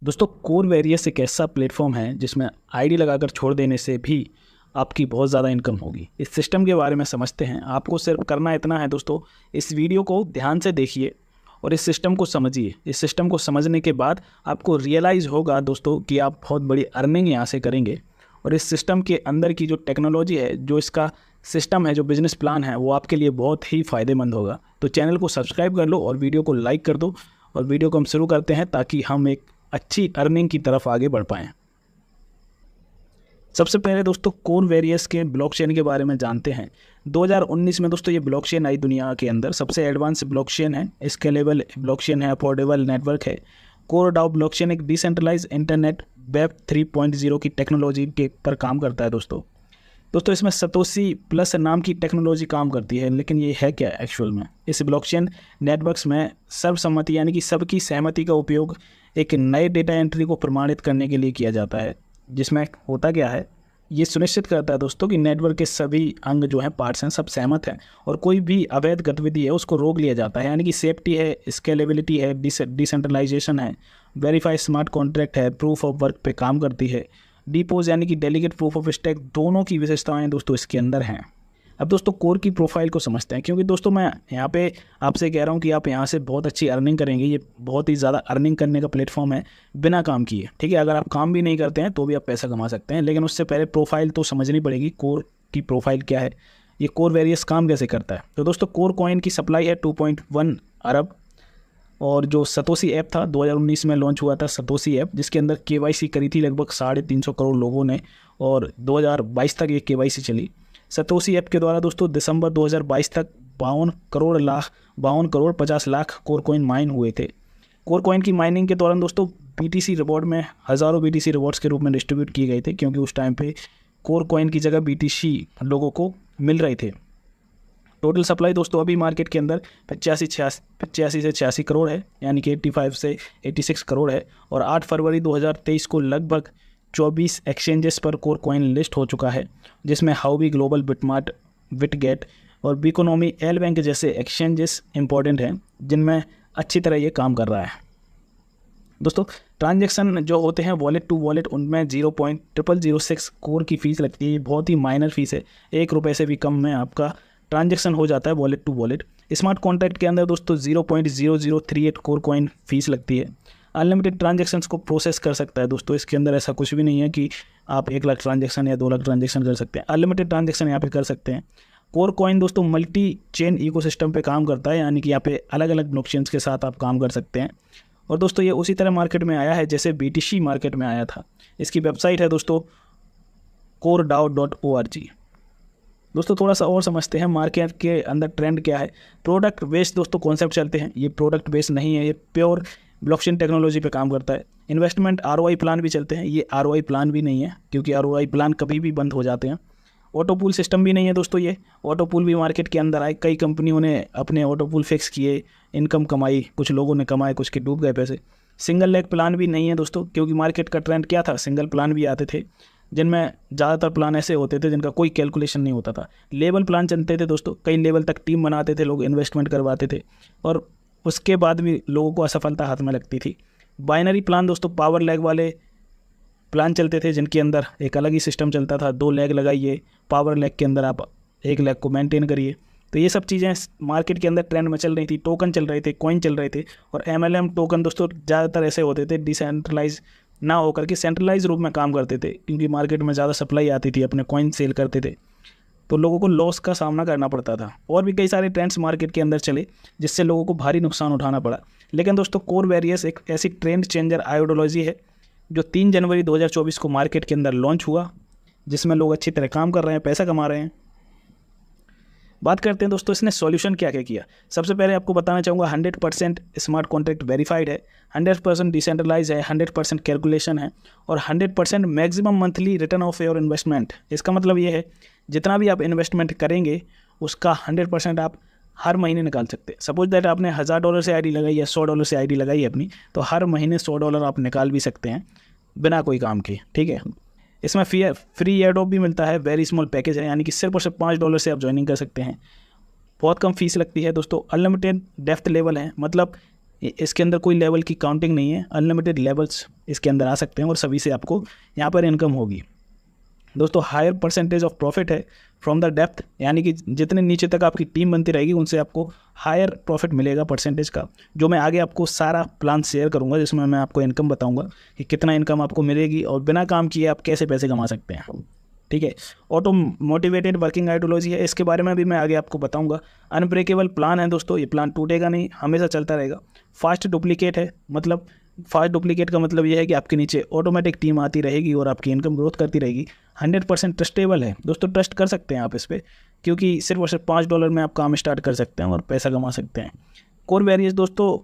दोस्तों core various एक ऐसा प्लेटफॉर्म है जिसमें आईडी लगाकर छोड़ देने से भी आपकी बहुत ज़्यादा इनकम होगी। इस सिस्टम के बारे में समझते हैं। आपको सिर्फ करना इतना है दोस्तों, इस वीडियो को ध्यान से देखिए और इस सिस्टम को समझिए। इस सिस्टम को समझने के बाद आपको रियलाइज़ होगा दोस्तों कि आप बहुत बड़ी अर्निंग यहाँ से करेंगे। और इस सिस्टम के अंदर की जो टेक्नोलॉजी है, जो इसका सिस्टम है, जो बिज़नेस प्लान है, वो आपके लिए बहुत ही फ़ायदेमंद होगा। तो चैनल को सब्सक्राइब कर लो और वीडियो को लाइक कर दो। और वीडियो को हम शुरू करते हैं ताकि हम एक अच्छी अर्निंग की तरफ आगे बढ़ पाएँ। सबसे पहले दोस्तों कोर वेरियस के ब्लॉकचेन के बारे में जानते हैं। 2019 में दोस्तों ये ब्लॉकचेन आई दुनिया के अंदर। सबसे एडवांस ब्लॉकचेन है, स्केलेबल ब्लॉकचेन है, अफोर्डेबल नेटवर्क है। कोर डाओ ब्लॉकचेन एक डिसेंट्रलाइज इंटरनेट वेब 3.0 की टेक्नोलॉजी के पर काम करता है दोस्तों। इसमें सतोशी प्लस नाम की टेक्नोलॉजी काम करती है। लेकिन ये है क्या एक्चुअल में? इस ब्लॉकचेन नेटवर्क्स में सर्वसम्मति यानी कि सबकी सहमति का उपयोग एक नए डेटा एंट्री को प्रमाणित करने के लिए किया जाता है। जिसमें होता क्या है, ये सुनिश्चित करता है दोस्तों कि नेटवर्क के सभी अंग जो हैं, पार्ट्स हैं, सब सहमत हैं और कोई भी अवैध गतिविधि है उसको रोक लिया जाता है। यानी कि सेफ्टी है, स्केलेबिलिटी है, डिसेंट्रलाइजेशन है, वेरीफाई स्मार्ट कॉन्ट्रैक्ट है, प्रूफ ऑफ वर्क पे काम करती है, डिपोज यानी कि डेलीगेट प्रूफ ऑफ स्टेक, दोनों की विशेषताएं दोस्तों इसके अंदर हैं। अब दोस्तों कोर की प्रोफाइल को समझते हैं, क्योंकि दोस्तों मैं यहाँ पे आपसे कह रहा हूँ कि आप यहाँ से बहुत अच्छी अर्निंग करेंगे। ये बहुत ही ज़्यादा अर्निंग करने का प्लेटफॉर्म है बिना काम किए। ठीक है, अगर आप काम भी नहीं करते हैं तो भी आप पैसा कमा सकते हैं। लेकिन उससे पहले प्रोफाइल तो समझनी पड़ेगी, कोर की प्रोफाइल क्या है, ये कोर वेरियस काम कैसे करता है। तो दोस्तों कोर कॉइन की सप्लाई है 2.1 अरब। और जो सतोशी ऐप था 2019 में लॉन्च हुआ था सतोशी ऐप, जिसके अंदर KYC करी थी लगभग 350 करोड़ लोगों ने और 2022 तक ये KYC चली। सतोशी ऐप के द्वारा दोस्तों दिसंबर 2022 तक 52 crore 50 lakh core coin mine हुए थे। कोर कॉइन की माइनिंग के दौरान दोस्तों BTC रिवॉर्ड में हज़ारों BTC रिवॉर्ड्स के रूप में डिस्ट्रीब्यूट किए गए थे, क्योंकि उस टाइम पे कोर कॉइन की जगह BTC लोगों को मिल रहे थे। टोटल सप्लाई दोस्तों अभी मार्केट के अंदर 85 से 86 करोड़ है, यानी कि 85 से 86 करोड़ है। और 8 फरवरी 2023 को लगभग 24 एक्सचेंजेस पर कोर कॉइन लिस्ट हो चुका है, जिसमें हाउबी ग्लोबल, बिटमार्ट, बिटगेट और बिकोनॉमी, एल बैंक जैसे एक्सचेंजेस इंपॉर्टेंट हैं, जिनमें अच्छी तरह ये काम कर रहा है। दोस्तों ट्रांजैक्शन जो होते हैं वॉलेट टू वॉलेट, उनमें 0.0006 कोर की फ़ीस लगती है। बहुत ही माइनर फीस है, ₹1 से भी कम में आपका ट्रांजैक्शन हो जाता है wallet to wallet. Smart contract के अंदर दोस्तों 0.0038 कोर कॉइन फीस लगती है। अनलिमिटेड ट्रांजैक्शंस को प्रोसेस कर सकता है दोस्तों। इसके अंदर ऐसा कुछ भी नहीं है कि आप 1 लाख ट्रांजैक्शन या 2 लाख ट्रांजैक्शन कर सकते हैं। अनलिमिटेड ट्रांजैक्शन यहाँ पे कर सकते हैं। कोर कॉइन दोस्तों मल्टी चेन इकोसिस्टम पे काम करता है, यानी कि यहाँ पे अलग अलग ब्लॉकचेन्स के साथ आप काम कर सकते हैं। और दोस्तों ये उसी तरह मार्केट में आया है जैसे BTC मार्केट में आया था। इसकी वेबसाइट है दोस्तों coredao.org। दोस्तों थोड़ा सा और समझते हैं मार्केट के अंदर ट्रेंड क्या है। प्रोडक्ट बेस्ड दोस्तों कॉन्सेप्ट चलते हैं। ये प्रोडक्ट बेस्ड नहीं है, ये प्योर ब्लॉकचेन टेक्नोलॉजी पे काम करता है। इन्वेस्टमेंट ROI प्लान भी चलते हैं। ये ROI प्लान भी नहीं है, क्योंकि ROI प्लान कभी भी बंद हो जाते हैं। ऑटो पूल सिस्टम भी नहीं है दोस्तों। ये ऑटो पूल भी मार्केट के अंदर आए, कई कंपनियों ने अपने ऑटो पूल फिक्स किए, इनकम कमाई, कुछ लोगों ने कमाए, कुछ के डूब गए पैसे। सिंगल लेग प्लान भी नहीं है दोस्तों, क्योंकि मार्केट का ट्रेंड क्या था, सिंगल प्लान भी आते थे, जिनमें ज़्यादातर प्लान ऐसे होते थे जिनका कोई कैलकुलेशन नहीं होता था। लेवल प्लान चलते थे दोस्तों, कई लेवल तक टीम बनाते थे लोग, इन्वेस्टमेंट करवाते थे और उसके बाद भी लोगों को असफलता हाथ में लगती थी। बाइनरी प्लान दोस्तों पावर लैग वाले प्लान चलते थे, जिनके अंदर एक अलग ही सिस्टम चलता था। 2 लैग लगाइए, पावर लैग के अंदर आप 1 लैग को मेंटेन करिए। तो ये सब चीज़ें मार्केट के अंदर ट्रेंड में चल रही थी। टोकन चल रहे थे, कॉइन चल रहे थे। और MLM टोकन दोस्तों ज़्यादातर ऐसे होते थे डिसेंट्रलाइज ना होकर के सेंट्रलाइज रूप में काम करते थे, क्योंकि मार्केट में ज़्यादा सप्लाई आती थी, अपने कॉइन सेल करते थे, तो लोगों को लॉस का सामना करना पड़ता था। और भी कई सारे ट्रेंड्स मार्केट के अंदर चले, जिससे लोगों को भारी नुकसान उठाना पड़ा। लेकिन दोस्तों कोर वेरियस एक ऐसी ट्रेंड चेंजर आइडियोलॉजी है जो 3 जनवरी 2024 को मार्केट के अंदर लॉन्च हुआ, जिसमें लोग अच्छी तरह काम कर रहे हैं, पैसा कमा रहे हैं। बात करते हैं दोस्तों इसने सॉल्यूशन क्या क्या किया। सबसे पहले आपको बताना चाहूँगा 100% स्मार्ट कॉन्ट्रैक्ट वेरीफाइड है, 100% डिसेंट्रलाइज है, 100% कैलकुलेशन है और 100% maximum monthly return of your investment. इसका मतलब ये है जितना भी आप इन्वेस्टमेंट करेंगे उसका 100% आप हर महीने निकाल सकते हैं। सपोज दैट आपने $1000 से आईडी लगाई या $100 से आईडी लगाई अपनी, तो हर महीने $100 आप निकाल भी सकते हैं बिना कोई काम के। ठीक है, इसमें फ्री एयरड्रॉप भी मिलता है, वेरी स्मॉल पैकेज है, यानी कि सिर्फ और सिर्फ $5 से आप ज्वाइनिंग कर सकते हैं। बहुत कम फीस लगती है दोस्तों। अनलिमिटेड डेप्थ लेवल है, मतलब इसके अंदर कोई लेवल की काउंटिंग नहीं है, अनलिमिटेड लेवल्स इसके अंदर आ सकते हैं और सभी से आपको यहाँ पर इनकम होगी। दोस्तों हायर परसेंटेज ऑफ प्रॉफिट है फ्रॉम द डेप्थ, यानी कि जितने नीचे तक आपकी टीम बनती रहेगी उनसे आपको हायर प्रॉफिट मिलेगा परसेंटेज का, जो मैं आगे आपको सारा प्लान शेयर करूंगा, जिसमें मैं आपको इनकम बताऊंगा कि कितना इनकम आपको मिलेगी और बिना काम किए आप कैसे पैसे कमा सकते हैं। ठीक है, ऑटो मोटिवेटेड वर्किंग आइडियोलॉजी है, इसके बारे में भी मैं आगे आपको बताऊंगा। अनब्रेकेबल प्लान है दोस्तों, ये प्लान टूटेगा नहीं, हमेशा चलता रहेगा। फास्ट डुप्लीकेट है, मतलब फास्ट डुप्लीकेट का मतलब यह है कि आपके नीचे ऑटोमेटिक टीम आती रहेगी और आपकी इनकम ग्रोथ करती रहेगी। 100% ट्रस्टेबल है दोस्तों, ट्रस्ट कर सकते हैं आप इस पर, क्योंकि सिर्फ और सिर्फ $5 में आप काम स्टार्ट कर सकते हैं और पैसा कमा सकते हैं। कोर वेरिएंस दोस्तों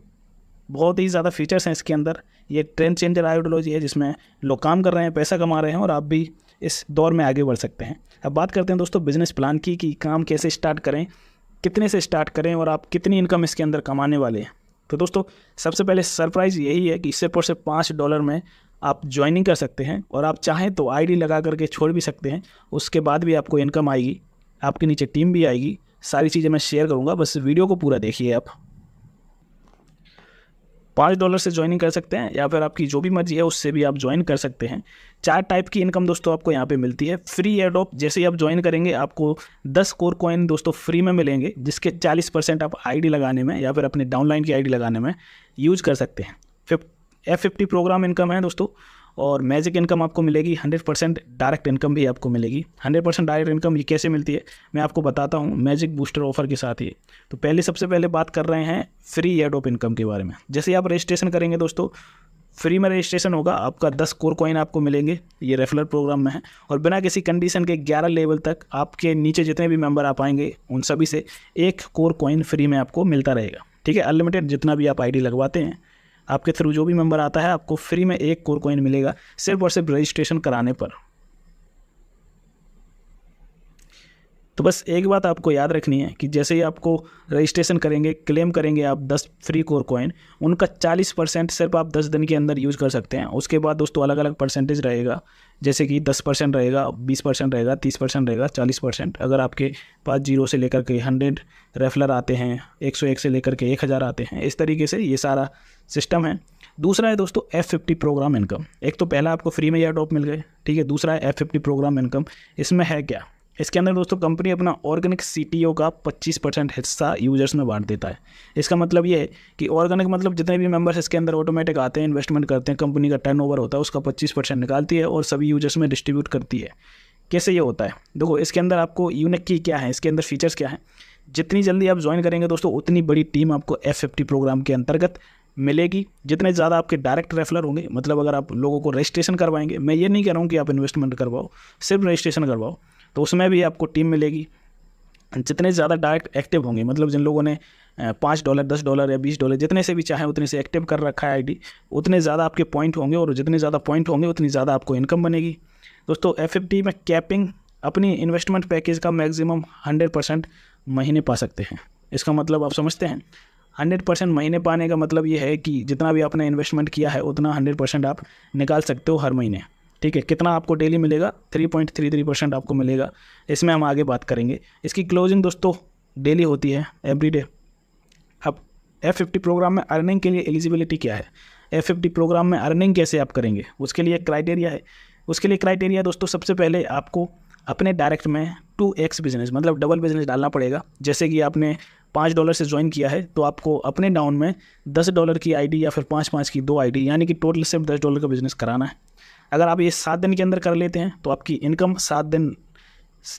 बहुत ही ज़्यादा फीचर्स हैं इसके अंदर। ये ट्रेंड चेंजर आइडियोलॉजी है जिसमें लोग काम कर रहे हैं, पैसा कमा रहे हैं और आप भी इस दौर में आगे बढ़ सकते हैं। अब बात करते हैं दोस्तों बिजनेस प्लान की, कि काम कैसे स्टार्ट करें, कितने से स्टार्ट करें और आप कितनी इनकम इसके अंदर कमाने वाले हैं। तो दोस्तों सबसे पहले सरप्राइज़ यही है कि सिर्फ और सिर्फ $5 में आप ज्वाइनिंग कर सकते हैं और आप चाहें तो आईडी लगा करके छोड़ भी सकते हैं, उसके बाद भी आपको इनकम आएगी, आपके नीचे टीम भी आएगी। सारी चीज़ें मैं शेयर करूँगा, बस वीडियो को पूरा देखिए। आप $5 से ज्वाइनिंग कर सकते हैं या फिर आपकी जो भी मर्जी है उससे भी आप ज्वाइन कर सकते हैं। 4 टाइप की इनकम दोस्तों आपको यहाँ पे मिलती है। फ्री एडॉप, जैसे ही आप ज्वाइन करेंगे आपको 10 कोर कॉइन दोस्तों फ्री में मिलेंगे, जिसके 40% आप आईडी लगाने में या फिर अपने डाउनलाइन की आईडी लगाने में यूज कर सकते हैं। F50 प्रोग्राम इनकम है दोस्तों, और मैजिक इनकम आपको मिलेगी। 100% डायरेक्ट इनकम भी आपको मिलेगी। 100% डायरेक्ट इनकम ये कैसे मिलती है मैं आपको बताता हूँ, मैजिक बूस्टर ऑफर के साथ ही। तो सबसे पहले बात कर रहे हैं फ्री एडॉप इनकम के बारे में। जैसे आप रजिस्ट्रेशन करेंगे दोस्तों, फ्री में रजिस्ट्रेशन होगा, आपका 10 कोर कॉइन आपको मिलेंगे, ये रेफरल प्रोग्राम में है, और बिना किसी कंडीशन के 11 लेवल तक आपके नीचे जितने भी मेंबर आ पाएंगे उन सभी से 1 कोर कॉइन फ्री में आपको मिलता रहेगा। ठीक है, अनलिमिटेड जितना भी आप आईडी लगवाते हैं, आपके थ्रू जो भी मेंबर आता है आपको फ्री में 1 कोर कॉइन मिलेगा, सिर्फ और सिर्फ रजिस्ट्रेशन कराने पर। तो बस एक बात आपको याद रखनी है कि जैसे ही आपको रजिस्ट्रेशन करेंगे, क्लेम करेंगे आप 10 फ्री कोर कॉइन, उनका 40% सिर्फ आप 10 दिन के अंदर यूज़ कर सकते हैं। उसके बाद दोस्तों अलग अलग परसेंटेज रहेगा, जैसे कि 10% रहेगा, 20% रहेगा, 30% रहेगा, 40%। अगर आपके पास 0 से लेकर के 100 रेफलर आते हैं, 101 से लेकर के 1000 आते हैं, इस तरीके से ये सारा सिस्टम है। दूसरा है दोस्तों F50 प्रोग्राम इनकम। एक तो पहला आपको फ्री में ये एडॉप मिल गए, ठीक है। दूसरा है F50 प्रोग्राम इनकम। इसमें है क्या, इसके अंदर दोस्तों कंपनी अपना ऑर्गेनिक CTO का 25% हिस्सा यूजर्स में बांट देता है। इसका मतलब ये है कि ऑर्गेनिक मतलब जितने भी मेंबर्स इसके अंदर ऑटोमेटिक आते हैं, इन्वेस्टमेंट करते हैं, कंपनी का टर्नओवर होता है, उसका 25% निकालती है और सभी यूजर्स में डिस्ट्रीब्यूट करती है। कैसे ये होता है, देखो इसके अंदर आपको यूनिक की क्या है, इसके अंदर फीचर्स क्या है। जितनी जल्दी आप ज्वाइन करेंगे दोस्तों, उतनी बड़ी टीम आपको F50 प्रोग्राम के अंतर्गत मिलेगी। जितने ज़्यादा आपके डायरेक्ट रेफलर होंगे, मतलब अगर आप लोगों को रजिस्ट्रेशन करवाएंगे, मैं ये नहीं कह रहा हूँ कि आप इन्वेस्टमेंट करवाओ, सिर्फ रजिस्ट्रेशन करवाओ, तो उसमें भी आपको टीम मिलेगी। जितने ज़्यादा डायरेक्ट एक्टिव होंगे, मतलब जिन लोगों ने $5, $10 या $20 जितने से भी चाहे उतने से एक्टिव कर रखा है आईडी, उतने ज़्यादा आपके पॉइंट होंगे, और जितने ज़्यादा पॉइंट होंगे उतनी ज़्यादा आपको इनकम बनेगी। दोस्तों F50 में कैपिंग अपनी इन्वेस्टमेंट पैकेज का मैक्सिमम 100% महीने पा सकते हैं। इसका मतलब आप समझते हैं, 100% महीने पाने का मतलब ये है कि जितना भी आपने इन्वेस्टमेंट किया है उतना 100% आप निकाल सकते हो हर महीने। ठीक है, कितना आपको डेली मिलेगा, 3.33% आपको मिलेगा। इसमें हम आगे बात करेंगे। इसकी क्लोजिंग दोस्तों डेली होती है, एवरीडे। अब F50 प्रोग्राम में अर्निंग के लिए एलिजिबिलिटी क्या है, F50 प्रोग्राम में अर्निंग कैसे आप करेंगे, उसके लिए क्राइटेरिया है। उसके लिए क्राइटेरिया दोस्तों, सबसे पहले आपको अपने डायरेक्ट में 2x बिजनेस, मतलब डबल बिजनेस डालना पड़ेगा। जैसे कि आपने $5 से ज्वाइन किया है, तो आपको अपने डाउन में $10 की आईडी या फिर 5 की 2 आईडी, यानी कि टोटल सिर्फ $10 का बिजनेस कराना है। अगर आप ये 7 दिन के अंदर कर लेते हैं तो आपकी इनकम 7 दिन,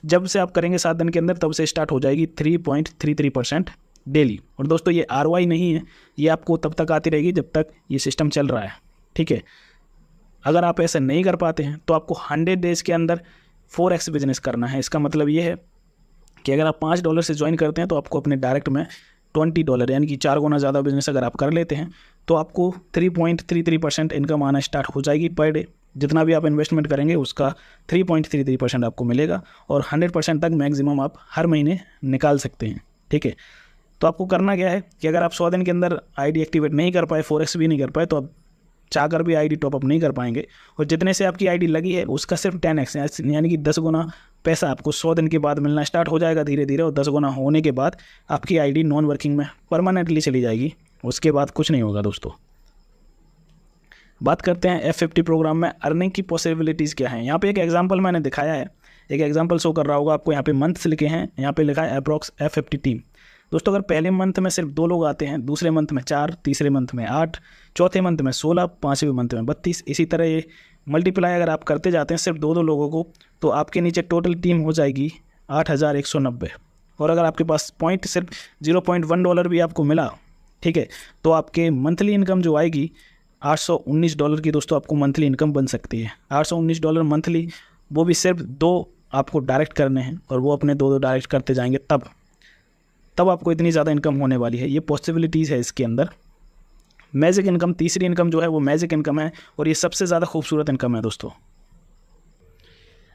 जब से आप करेंगे 7 दिन के अंदर, तब से स्टार्ट हो जाएगी 3.33% डेली। और दोस्तों ये ROI नहीं है, ये आपको तब तक आती रहेगी जब तक ये सिस्टम चल रहा है। ठीक है, अगर आप ऐसा नहीं कर पाते हैं तो आपको 100 डेज़ के अंदर 4x बिजनेस करना है। इसका मतलब ये है कि अगर आप $5 से ज्वाइन करते हैं तो आपको अपने डायरेक्ट में $20, यानी कि 4 गुना ज़्यादा बिजनेस अगर आप कर लेते हैं तो आपको 3.33% इनकम आना स्टार्ट हो जाएगी पर डे। जितना भी आप इन्वेस्टमेंट करेंगे उसका 3.33% आपको मिलेगा, और 100% तक मैक्सिमम आप हर महीने निकाल सकते हैं। ठीक है, तो आपको करना क्या है कि अगर आप 100 दिन के अंदर आईडी एक्टिवेट नहीं कर पाए, 4x भी नहीं कर पाए, तो आप चाहकर भी आईडी टॉपअप नहीं कर पाएंगे। और जितने से आपकी आईडी लगी है उसका सिर्फ 10x, यानी कि 10 गुना पैसा आपको 100 दिन के बाद मिलना स्टार्ट हो जाएगा धीरे धीरे। और 10 गुना होने के बाद आपकी आईडी नॉन वर्किंग में परमानेंटली चली जाएगी। उसके बाद कुछ नहीं होगा दोस्तों। बात करते हैं F50 प्रोग्राम में अर्निंग की पॉसिबिलिटीज़ क्या हैं। यहाँ पे एक एग्जांपल मैंने दिखाया है, एक एग्जांपल शो कर रहा होगा आपको। यहाँ पे मंथ्स लिखे हैं, यहाँ पे लिखा है अप्रॉक्स F50 टीम। दोस्तों अगर पहले मंथ में सिर्फ 2 लोग आते हैं, दूसरे मंथ में 4, तीसरे मंथ में 8, चौथे मंथ में 16, पाँचवें मंथ में 32, इसी तरह ये मल्टीप्लाई अगर आप करते जाते हैं सिर्फ 2 लोगों को, तो आपके नीचे टोटल टीम हो जाएगी 8190। और अगर आपके पास पॉइंट सिर्फ $0.1 भी आपको मिला, ठीक है, तो आपके मंथली इनकम जो आएगी $819 की दोस्तों आपको मंथली इनकम बन सकती है। $819 मंथली, वो भी सिर्फ 2 आपको डायरेक्ट करने हैं और वो अपने 2 डायरेक्ट करते जाएंगे, तब आपको इतनी ज़्यादा इनकम होने वाली है। ये पॉसिबिलिटीज़ है इसके अंदर। मैजिक इनकम, तीसरी इनकम जो है वो मैजिक इनकम है और ये सबसे ज़्यादा खूबसूरत इनकम है दोस्तों।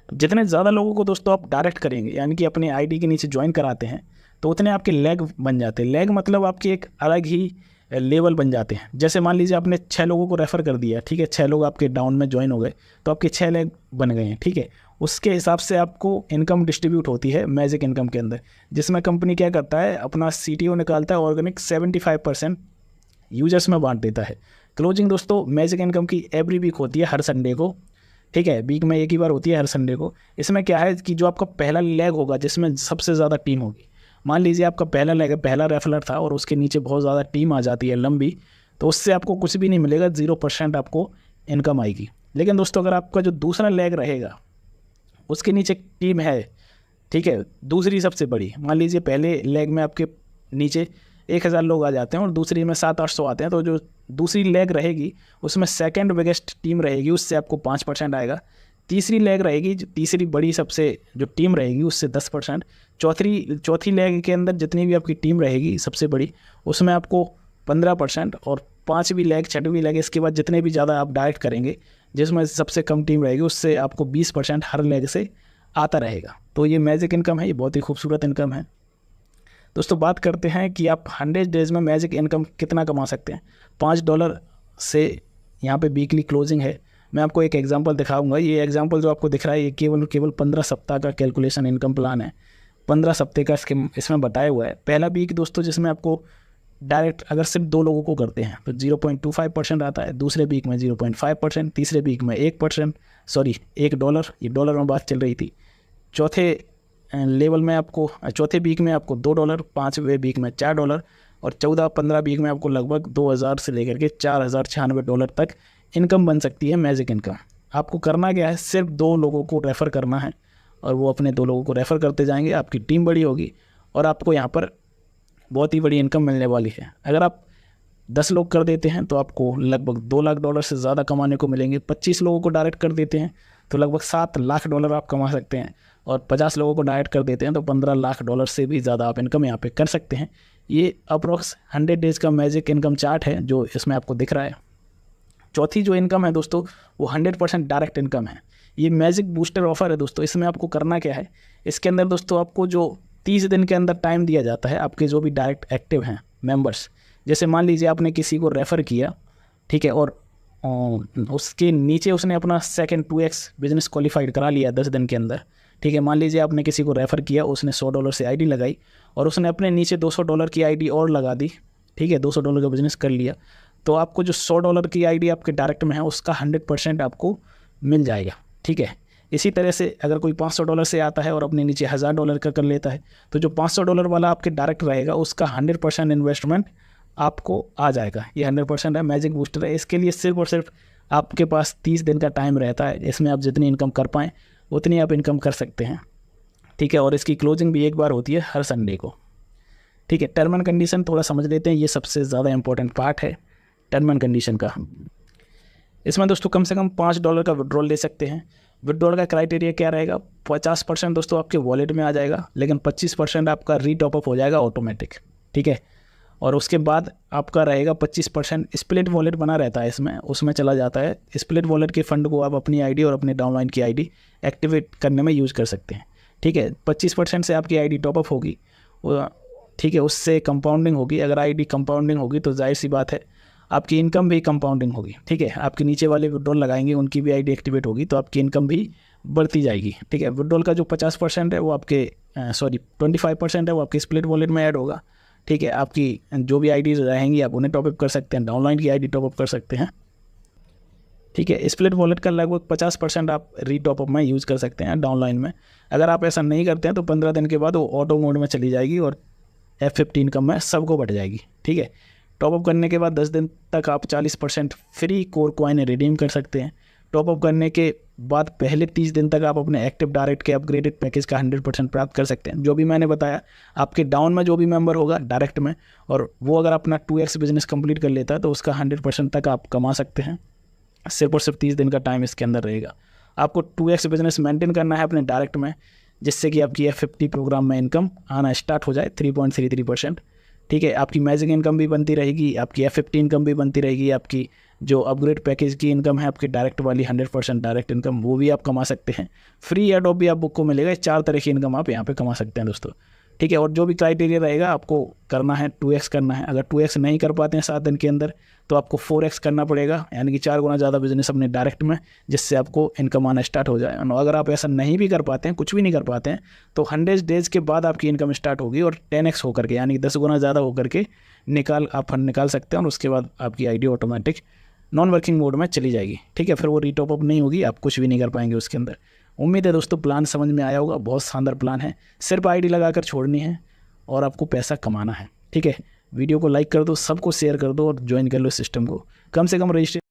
जितने ज़्यादा लोगों को दोस्तों आप डायरेक्ट करेंगे, यानी कि अपने आईडी के नीचे ज्वाइन कराते हैं, तो उतने आपके लेग बन जाते हैं। लेग मतलब आपकी एक अलग ही लेवल बन जाते हैं। जैसे मान लीजिए आपने 6 लोगों को रेफ़र कर दिया, ठीक है, 6 लोग आपके डाउन में ज्वाइन हो गए, तो आपके 6 लेग बन गए हैं, ठीक है। उसके हिसाब से आपको इनकम डिस्ट्रीब्यूट होती है मैजिक इनकम के अंदर, जिसमें कंपनी क्या करता है, अपना CTO निकालता है ऑर्गेनिक 75% यूजर्स में बांट देता है। क्लोजिंग दोस्तों मैजिक इनकम की एवरी वीक होती है, हर संडे को, ठीक है, वीक में एक ही बार होती है, हर संडे को। इसमें क्या है कि जो आपका पहला लेग होगा जिसमें सबसे ज़्यादा टीम होगी, मान लीजिए आपका पहला लेग, पहला रेफरर था और उसके नीचे बहुत ज़्यादा टीम आ जाती है लंबी, तो उससे आपको कुछ भी नहीं मिलेगा, 0% आपको इनकम आएगी। लेकिन दोस्तों अगर आपका जो दूसरा लेग रहेगा उसके नीचे टीम है, ठीक है, दूसरी सबसे बड़ी, मान लीजिए पहले लेग में आपके नीचे 1000 लोग आ जाते हैं और दूसरी में 700-800 आते हैं, तो जो दूसरी लेग रहेगी उसमें सेकंड बिगेस्ट टीम रहेगी, उससे आपको 5% आएगा। तीसरी लेग रहेगी, तीसरी बड़ी सबसे जो टीम रहेगी, उससे 10%। चौथी लेग के अंदर जितनी भी आपकी टीम रहेगी सबसे बड़ी, उसमें आपको 15%। और 5वीं लेग, 6वीं लेग, इसके बाद जितने भी ज़्यादा आप डायरेक्ट करेंगे, जिसमें सबसे कम टीम रहेगी, उससे आपको 20% हर लेग से आता रहेगा। तो ये मैजिक इनकम है, ये बहुत ही खूबसूरत इनकम है दोस्तों। बात करते हैं कि आप 100 डेज़ में मैजिक इनकम कितना कमा सकते हैं। $5 से यहाँ पे वीकली क्लोजिंग है। मैं आपको एक एग्जांपल दिखाऊंगा। ये एग्जांपल जो आपको दिख रहा है ये केवल 15 सप्ताह का कैलकुलेशन इनकम प्लान है, 15 सप्ताह का इसमें बताया हुआ है। पहला वीक दोस्तों जिसमें आपको डायरेक्ट अगर सिर्फ 2 लोगों को करते हैं तो 0.25% आता है, दूसरे वीक में 0.5%, तीसरे वीक में $1, ये डॉलर में बात चल रही थी। चौथे लेवल में आपको, चौथे वीक में आपको $2, 5वें वीक में $4 और 14-15 वीक में आपको लगभग 2000 से लेकर के $4096 तक इनकम बन सकती है मैजिक इनकम। आपको करना क्या है, सिर्फ 2 लोगों को रेफ़र करना है और वो अपने 2 लोगों को रेफ़र करते जाएंगे, आपकी टीम बड़ी होगी और आपको यहाँ पर बहुत ही बड़ी इनकम मिलने वाली है। अगर आप 10 लोग कर देते हैं तो आपको लगभग $2 लाख से ज़्यादा कमाने को मिलेंगे। 25 लोगों को डायरेक्ट कर देते हैं तो लगभग $7 लाख आप कमा सकते हैं और 50 लोगों को डायरेक्ट कर देते हैं तो $15 लाख से भी ज़्यादा आप इनकम यहाँ पे कर सकते हैं। ये अप्रॉक्स 100 डेज़ का मैजिक इनकम चार्ट है जो इसमें आपको दिख रहा है। चौथी जो इनकम है दोस्तों वो 100% डायरेक्ट इनकम है। ये मैजिक बूस्टर ऑफर है दोस्तों। इसमें आपको करना क्या है, इसके अंदर दोस्तों आपको जो 30 दिन के अंदर टाइम दिया जाता है, आपके जो भी डायरेक्ट एक्टिव हैं मेंबर्स, जैसे मान लीजिए आपने किसी को रेफ़र किया, ठीक है, और उसके नीचे उसने अपना सेकंड 2x बिजनेस क्वालिफाइड करा लिया 10 दिन के अंदर, ठीक है। मान लीजिए आपने किसी को रेफ़र किया, उसने $100 से आईडी लगाई और उसने अपने नीचे $200 की आईडी और लगा दी, ठीक है, $200 का बिजनेस कर लिया, तो आपको जो $100 की आईडी आपके डायरेक्ट में है उसका 100% आपको मिल जाएगा, ठीक है। इसी तरह से अगर कोई $500 से आता है और अपने नीचे $1000 का कर लेता है तो जो $500 वाला आपके डायरेक्ट रहेगा उसका 100% इन्वेस्टमेंट आपको आ जाएगा। ये 100% है, मैजिक बूस्टर है। इसके लिए सिर्फ और सिर्फ आपके पास 30 दिन का टाइम रहता है। इसमें आप जितनी इनकम कर पाएँ उतनी आप इनकम कर सकते हैं, ठीक है। और इसकी क्लोजिंग भी एक बार होती है हर संडे को, ठीक है। टर्म एंड कंडीशन थोड़ा समझ लेते हैं, ये सबसे ज़्यादा इंपॉर्टेंट पार्ट है टर्म एंड कंडीशन का। इसमें दोस्तों कम से कम $5 का विड्रॉल ले सकते हैं। विड्रॉल का क्राइटेरिया क्या रहेगा, 50% दोस्तों आपके वॉलेट में आ जाएगा, लेकिन 25% आपका रीटॉपअप हो जाएगा ऑटोमेटिक, ठीक है। और उसके बाद आपका रहेगा 25% स्प्लिट वॉलेट बना रहता है इसमें, उसमें चला जाता है। स्प्लिट वॉलेट के फंड को आप अपनी आईडी और अपने डाउनलाइन की आईडी एक्टिवेट करने में यूज़ कर सकते हैं, ठीक है। 25% से आपकी आईडी टॉपअप होगी, ठीक है, उससे कंपाउंडिंग होगी। अगर आईडी कंपाउंडिंग होगी तो जाहिर सी बात है आपकी इनकम भी कंपाउंडिंग होगी, ठीक है। आपके नीचे वाले विड्रॉल लगाएंगे उनकी भी आईडी एक्टिवेट होगी तो आपकी इनकम भी बढ़ती जाएगी, ठीक है। विड्रॉल का जो 50% है वो आपके 25% है वो आपके स्प्लिट वॉलेट में ऐड होगा, ठीक है, आपकी जो भी आईडीज रहेंगी आप उन्हें टॉपअप कर सकते हैं, डाउनलाइन की आईडी टॉपअप कर सकते हैं। ठीक है, स्प्लिट वॉलेट का लगभग 50% आप रीटॉपअप में यूज़ कर सकते हैं डाउनलाइन में। अगर आप ऐसा नहीं करते हैं तो 15 दिन के बाद वो ऑटो मोड में चली जाएगी और F15 इनकम में सबको बढ़ जाएगी। ठीक है, टॉपअप करने के बाद 10 दिन तक आप 40% फ्री कोर कॉइन रिडीम कर सकते हैं। टॉपअप करने के बाद पहले 30 दिन तक आप अपने एक्टिव डायरेक्ट के अपग्रेडेड पैकेज का 100% प्राप्त कर सकते हैं। जो भी मैंने बताया, आपके डाउन में जो भी मेंबर होगा डायरेक्ट में, और वो अगर अपना 2x बिजनेस कंप्लीट कर लेता है तो उसका 100% तक आप कमा सकते हैं। सिर्फ और सिर्फ 30 दिन का टाइम इसके अंदर रहेगा। आपको 2x बिजनेस मेंटेन करना है अपने डायरेक्ट में, जिससे कि आपकी F50 प्रोग्राम में इनकम आना स्टार्ट हो जाए 3.33%। ठीक है, आपकी मैजिक इनकम भी बनती रहेगी, आपकी F50 इनकम भी बनती रहेगी, आपकी जो अपग्रेड पैकेज की इनकम है आपकी डायरेक्ट वाली 100% डायरेक्ट इनकम, वो भी आप कमा सकते हैं। फ्री एडोप भी आप बुक को मिलेगा। 4 तरह की इनकम आप यहाँ पे कमा सकते हैं दोस्तों। ठीक है, और जो भी क्राइटेरिया रहेगा आपको करना है 2x करना है। अगर 2x नहीं कर पाते हैं 7 दिन के अंदर तो आपको 4x करना पड़ेगा, यानी कि 4 गुना ज़्यादा बिजनेस अपने डायरेक्ट में, जिससे आपको इनकम आना स्टार्ट हो जाए। और अगर आप ऐसा नहीं भी कर पाते हैं, कुछ भी नहीं कर पाते हैं, तो 100 डेज़ के बाद आपकी इनकम स्टार्ट होगी और 10x होकर के, यानी कि 10 गुना ज़्यादा होकर के आप फंड निकाल सकते हैं। और उसके बाद आपकी ID automatic non working mode में चली जाएगी। ठीक है, फिर वो रीटॉपअप नहीं होगी, आप कुछ भी नहीं कर पाएंगे उसके अंदर। उम्मीद है दोस्तों प्लान समझ में आया होगा। बहुत शानदार प्लान है, सिर्फ आईडी लगाकर छोड़नी है और आपको पैसा कमाना है। ठीक है, वीडियो को लाइक कर दो, सबको शेयर कर दो और ज्वाइन कर लो सिस्टम को। कम से कम रजिस्ट्रेशन